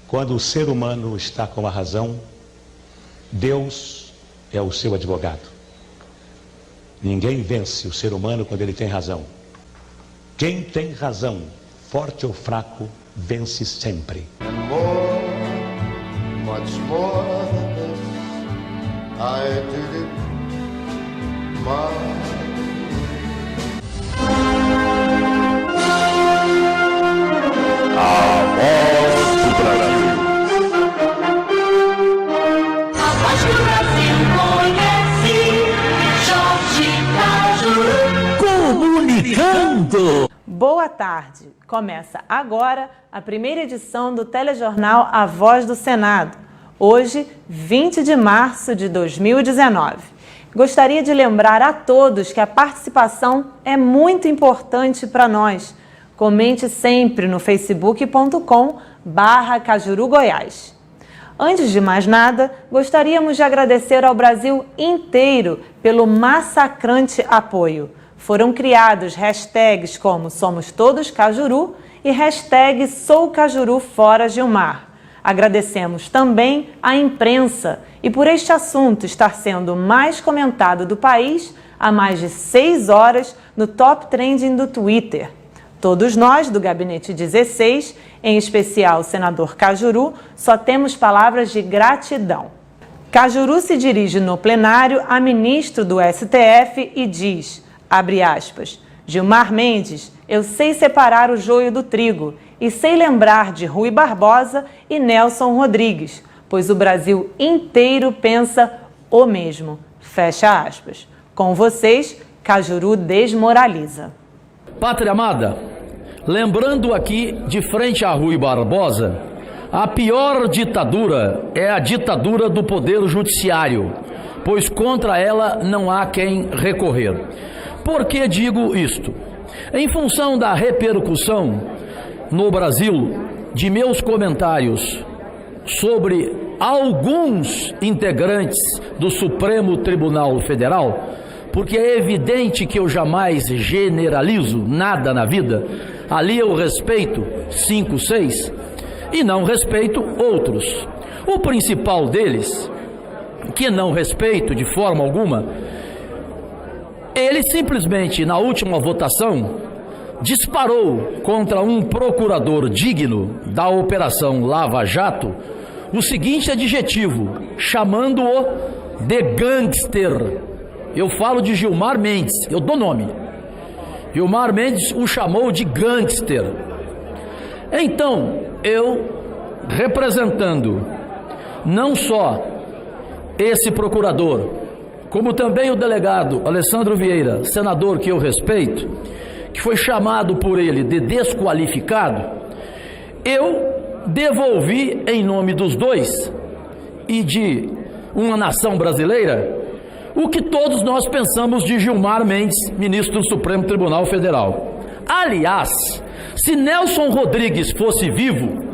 Quando o ser humano está com a razão, Deus é o seu advogado. Ninguém vence o ser humano quando ele tem razão. Quem tem razão, forte ou fraco, vence sempre. Much more than this, I did it my A voz do Brasil. A voz do Brasil conhece Jorge Cajuru. Comunicando. Boa tarde. Começa agora a primeira edição do telejornal A Voz do Senado. Hoje, 20 de março de 2019. Gostaria de lembrar a todos que a participação é muito importante para nós. Comente sempre no facebook.com/Cajuru Goiás. Antes de mais nada, gostaríamos de agradecer ao Brasil inteiro pelo massacrante apoio. Foram criados hashtags como Somos Todos Cajuru e hashtag Sou Cajuru Fora Gilmar. Agradecemos também à imprensa e por este assunto estar sendo mais comentado do país há mais de 6 horas no Top Trending do Twitter. Todos nós do Gabinete 16, em especial o senador Cajuru, só temos palavras de gratidão. Cajuru se dirige no plenário a ministro do STF e diz, abre aspas, Gilmar Mendes, eu sei separar o joio do trigo e sei lembrar de Rui Barbosa e Nelson Rodrigues, pois o Brasil inteiro pensa o mesmo. Fecha aspas. Com vocês, Cajuru desmoraliza. Pátria amada, lembrando aqui, de frente a Rui Barbosa, a pior ditadura é a ditadura do Poder Judiciário, pois contra ela não há quem recorrer. Por que digo isto? Em função da repercussão no Brasil de meus comentários sobre alguns integrantes do Supremo Tribunal Federal, porque é evidente que eu jamais generalizo nada na vida, ali eu respeito 5, 6 e não respeito outros. O principal deles, que não respeito de forma alguma, ele simplesmente na última votação disparou contra um procurador digno da Operação Lava Jato o seguinte adjetivo, chamando-o de gangster. Eu falo de Gilmar Mendes, eu dou nome. Gilmar Mendes o chamou de gangster. Então, eu, representando não só esse procurador, como também o delegado Alessandro Vieira, senador que eu respeito, que foi chamado por ele de desqualificado, eu devolvi em nome dos dois e de uma nação brasileira o que todos nós pensamos de Gilmar Mendes, ministro do Supremo Tribunal Federal. Aliás, se Nelson Rodrigues fosse vivo,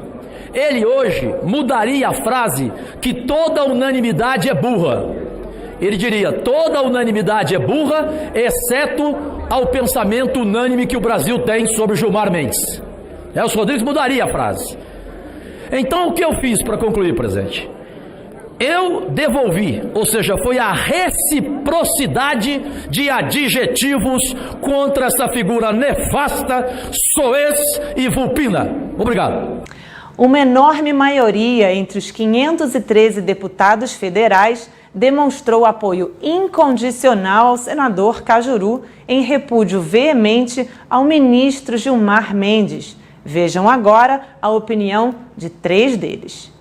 ele hoje mudaria a frase que toda unanimidade é burra. Ele diria, toda unanimidade é burra, exceto ao pensamento unânime que o Brasil tem sobre Gilmar Mendes. Nelson Rodrigues mudaria a frase. Então o que eu fiz para concluir, presidente? Eu devolvi, ou seja, foi a reciprocidade de adjetivos contra essa figura nefasta, soez e vulpina. Obrigado. Uma enorme maioria entre os 513 deputados federais demonstrou apoio incondicional ao senador Cajuru em repúdio veemente ao ministro Gilmar Mendes. Vejam agora a opinião de 3 deles.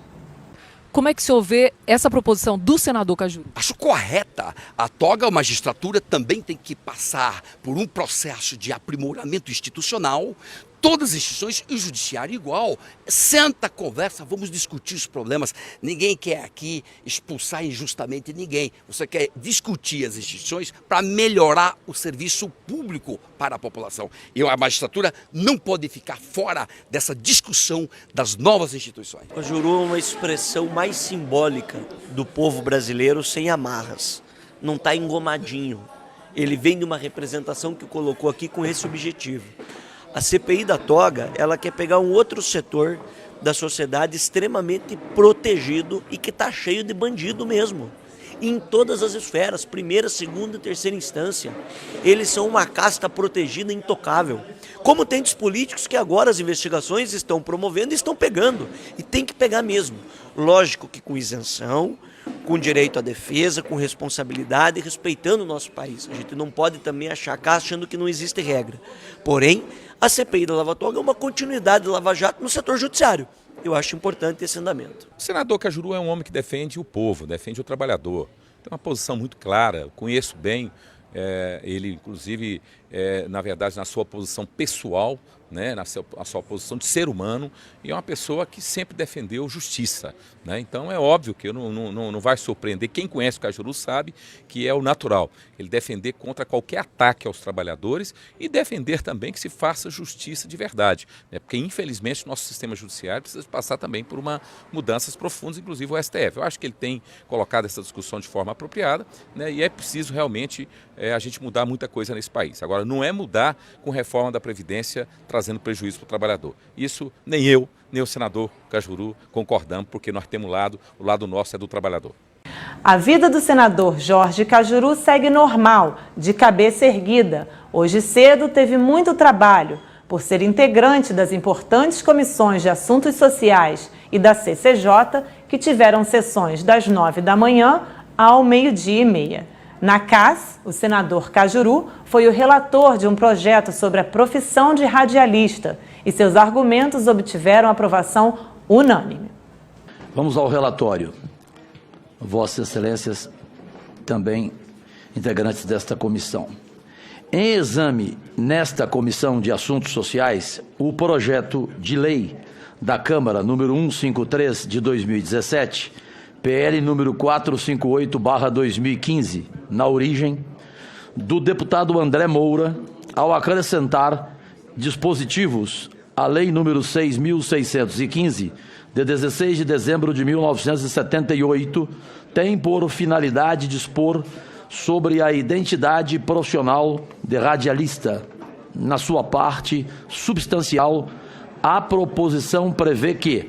Como é que o senhor vê essa proposição do senador Cajuru? Acho correta. A toga, a magistratura também tem que passar por um processo de aprimoramento institucional. Todas as instituições e o judiciário igual. Senta, conversa, vamos discutir os problemas. Ninguém quer aqui expulsar injustamente ninguém. Você quer discutir as instituições para melhorar o serviço público para a população. E a magistratura não pode ficar fora dessa discussão das novas instituições. O Cajuru é uma expressão mais simbólica do povo brasileiro sem amarras. Não está engomadinho. Ele vem de uma representação que colocou aqui com esse objetivo. A CPI da toga, ela quer pegar um outro setor da sociedade extremamente protegido e que está cheio de bandido mesmo. Em todas as esferas, primeira, segunda e terceira instância. Eles são uma casta protegida intocável. Como tem dos políticos que agora as investigações estão promovendo e estão pegando. E tem que pegar mesmo. Lógico que com isenção, com direito à defesa, com responsabilidade e respeitando o nosso país. A gente não pode também achacar achando que não existe regra. Porém, a CPI da Lava Toga é uma continuidade da Lava Jato no setor judiciário. Eu acho importante esse andamento. O senador Cajuru é um homem que defende o povo, defende o trabalhador. Tem uma posição muito clara, conheço bem ele, inclusive, na verdade, na sua posição pessoal, né, na sua posição de ser humano, e é uma pessoa que sempre defendeu justiça, né? Então é óbvio que não vai surpreender. Quem conhece o Cajuru sabe que é o natural, ele defender contra qualquer ataque aos trabalhadores e defender também que se faça justiça de verdade, né? Porque infelizmente o nosso sistema judiciário precisa passar também por mudanças profundas, inclusive o STF. Eu acho que ele tem colocado essa discussão de forma apropriada, né, e é preciso realmente a gente mudar muita coisa nesse país. Agora, não é mudar com reforma da Previdência trazendo prejuízo para o trabalhador. Isso nem eu, nem o senador Cajuru concordamos, porque nós temos o lado nosso é do trabalhador. A vida do senador Jorge Cajuru segue normal, de cabeça erguida. Hoje cedo teve muito trabalho, por ser integrante das importantes comissões de assuntos sociais e da CCJ, que tiveram sessões das 9 da manhã ao 12h30. Na CAS, o senador Cajuru foi o relator de um projeto sobre a profissão de radialista e seus argumentos obtiveram aprovação unânime. Vamos ao relatório. Vossas Excelências, também integrantes desta comissão. Em exame nesta Comissão de Assuntos Sociais, o projeto de lei da Câmara número 153 de 2017, PL número 458/2015, na origem, do deputado André Moura, ao acrescentar dispositivos à Lei número 6.615, de 16 de dezembro de 1978, tem por finalidade dispor sobre a identidade profissional de radialista. Na sua parte substancial, a proposição prevê que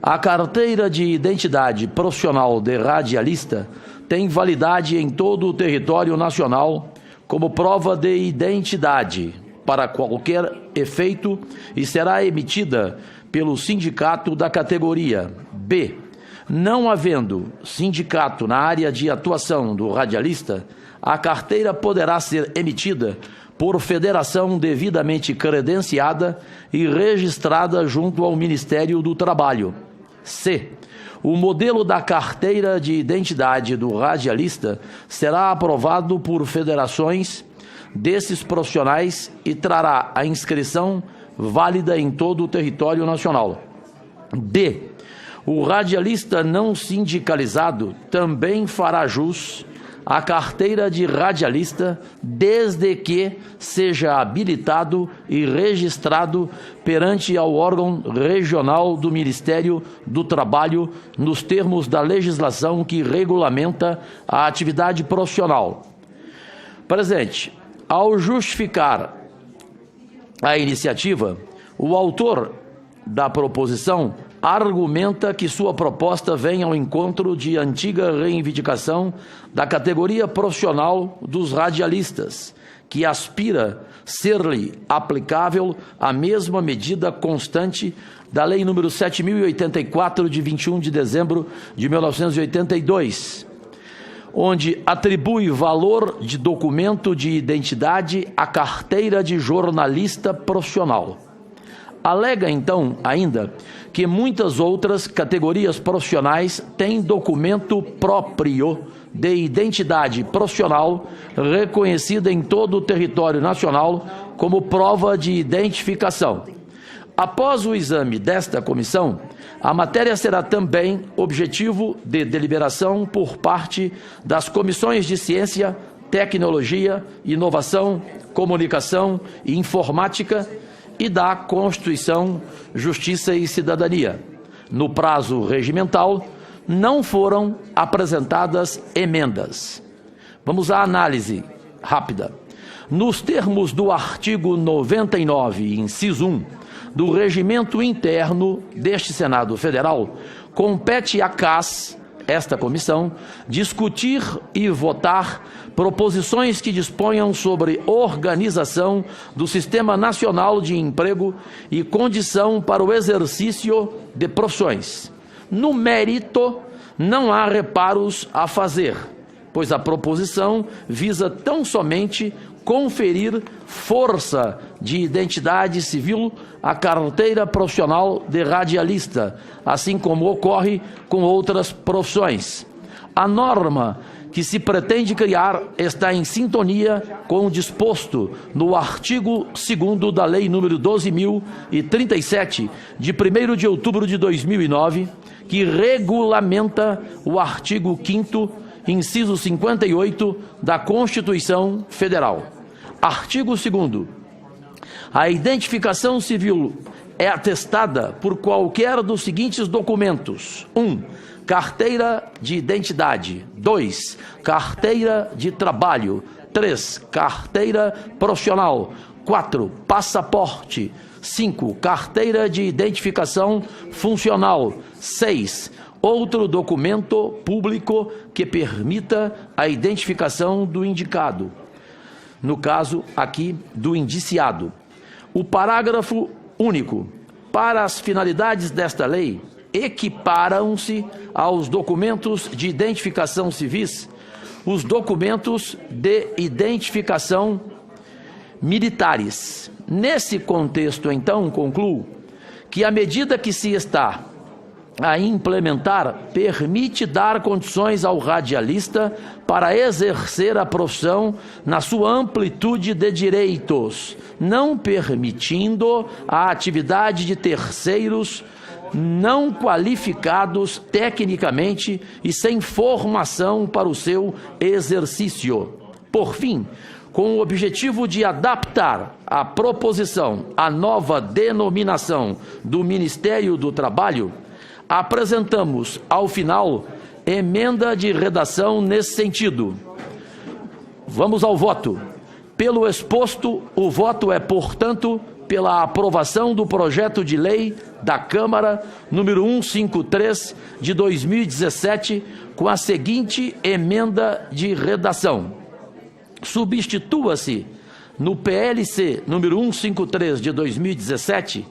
a carteira de identidade profissional de radialista tem validade em todo o território nacional como prova de identidade para qualquer efeito e será emitida pelo sindicato da categoria. B. Não havendo sindicato na área de atuação do radialista, a carteira poderá ser emitida por federação devidamente credenciada e registrada junto ao Ministério do Trabalho. C. O modelo da carteira de identidade do radialista será aprovado por federações desses profissionais e trará a inscrição válida em todo o território nacional. D. O radialista não sindicalizado também fará jus à carteira de radialista, desde que seja habilitado e registrado perante ao órgão regional do Ministério do Trabalho, nos termos da legislação que regulamenta a atividade profissional. Presente, ao justificar a iniciativa, o autor da proposição argumenta que sua proposta vem ao encontro de antiga reivindicação da categoria profissional dos radialistas, que aspira ser-lhe aplicável a mesma medida constante da Lei número 7.084, de 21 de dezembro de 1982, onde atribui valor de documento de identidade à carteira de jornalista profissional. Alega, então, ainda, que muitas outras categorias profissionais têm documento próprio de identidade profissional reconhecida em todo o território nacional como prova de identificação. Após o exame desta comissão, a matéria será também objetivo de deliberação por parte das comissões de Ciência, Tecnologia, Inovação, Comunicação e Informática e da Constituição, Justiça e Cidadania. No prazo regimental, não foram apresentadas emendas. Vamos à análise rápida. Nos termos do artigo 99, inciso 1, do regimento interno deste Senado Federal, compete à CAS, esta comissão, discutir e votar proposições que disponham sobre organização do Sistema Nacional de Emprego e condição para o exercício de profissões. No mérito, não há reparos a fazer, pois a proposição visa tão somente conferir força de identidade civil à carteira profissional de radialista, assim como ocorre com outras profissões. A norma que se pretende criar está em sintonia com o disposto no artigo 2º da Lei nº 12.037, de 1º de outubro de 2009, que regulamenta o artigo 5º, inciso 58 da Constituição Federal. Artigo 2º. A identificação civil é atestada por qualquer dos seguintes documentos: 1. Carteira de identidade. 2. Carteira de trabalho. 3. Carteira profissional. 4. Passaporte. 5. Carteira de identificação funcional. 6. Outro documento público que permita a identificação do indicado. No caso aqui do indiciado. O parágrafo único. Para as finalidades desta lei, equiparam-se aos documentos de identificação civis os documentos de identificação militares. Nesse contexto, então, concluo que a medida que se está a implementar permite dar condições ao radialista para exercer a profissão na sua amplitude de direitos, não permitindo a atividade de terceiros não qualificados tecnicamente e sem formação para o seu exercício. Por fim, com o objetivo de adaptar a proposição à nova denominação do Ministério do Trabalho, apresentamos, ao final, emenda de redação nesse sentido. Vamos ao voto. Pelo exposto, o voto é, portanto, pela aprovação do projeto de lei da Câmara, número 153, de 2017, com a seguinte emenda de redação. Substitua-se, no PLC número 153, de 2017,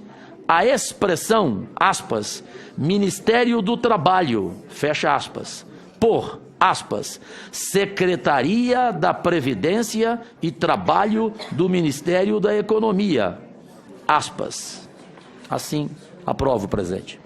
a expressão, aspas, Ministério do Trabalho, fecha aspas, por, aspas, Secretaria da Previdência e Trabalho do Ministério da Economia, aspas. Assim, aprovo o presente.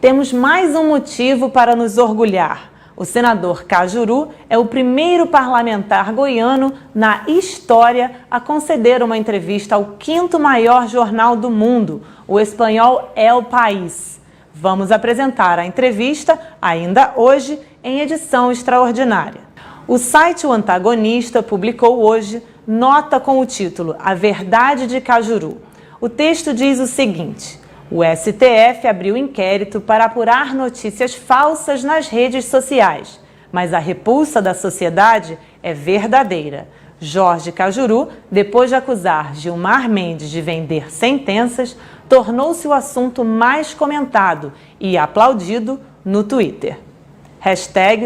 Temos mais um motivo para nos orgulhar. O senador Cajuru é o primeiro parlamentar goiano na história a conceder uma entrevista ao 5º maior jornal do mundo, o espanhol El País. Vamos apresentar a entrevista, ainda hoje, em edição extraordinária. O site O Antagonista publicou hoje nota com o título A Verdade de Cajuru. O texto diz o seguinte: o STF abriu inquérito para apurar notícias falsas nas redes sociais, mas a repulsa da sociedade é verdadeira. Jorge Cajuru, depois de acusar Gilmar Mendes de vender sentenças, tornou-se o assunto mais comentado e aplaudido no Twitter.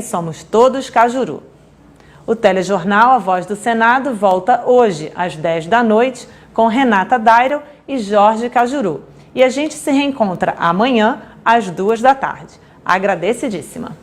#Somos Todos Cajuru. O telejornal A Voz do Senado volta hoje, às 10 da noite, com Renata Dairo e Jorge Cajuru. E a gente se reencontra amanhã, às 2 da tarde. Agradecidíssima.